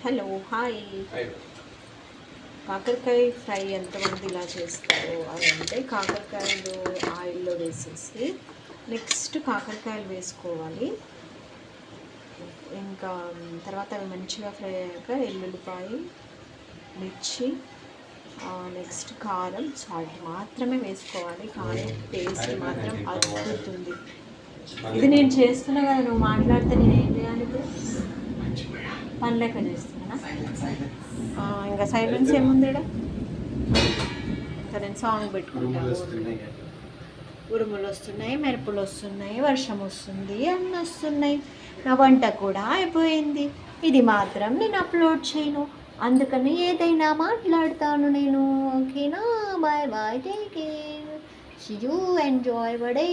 Hello hi. కాకరకాయ fry ఎంతమంది ఇలా చేస్తారు అని అంటే, కాకరకాయలు ఆయిల్లో వేసేసి నెక్స్ట్ కాకరకాయలు వేసుకోవాలి. ఇంకా తర్వాత అవి మంచిగా ఫ్రై అయ్యాక ఎల్లుల్లిపాయ, మిర్చి, నెక్స్ట్ కారం, సాల్ట్ మాత్రమే వేసుకోవాలి. కానీ టేస్ట్ మాత్రం అద్భుతుంది. ఇది నేను చేస్తున్నా కదా, నువ్వు మాట్లాడితే నేను ఏం చేయాలి ఇప్పుడు? పని లెక్క చేస్తున్నా. ఇంకా సైలెన్స్ ఏముంది ఇక్కడ? ఇంకా నేను సాంగ్ పెట్టుకుంటాను. ఉరుములు వస్తున్నాయి, మెరుపులు వస్తున్నాయి, వర్షం వస్తుంది, అన్నీ వస్తున్నాయి. నా వంట కూడా అయిపోయింది. ఇది మాత్రం నేను అప్లోడ్ చేయను, అందుకని ఏదైనా మాట్లాడతాను నేను. ఓకేనా? Bye bye, take care, see you, enjoy బడే.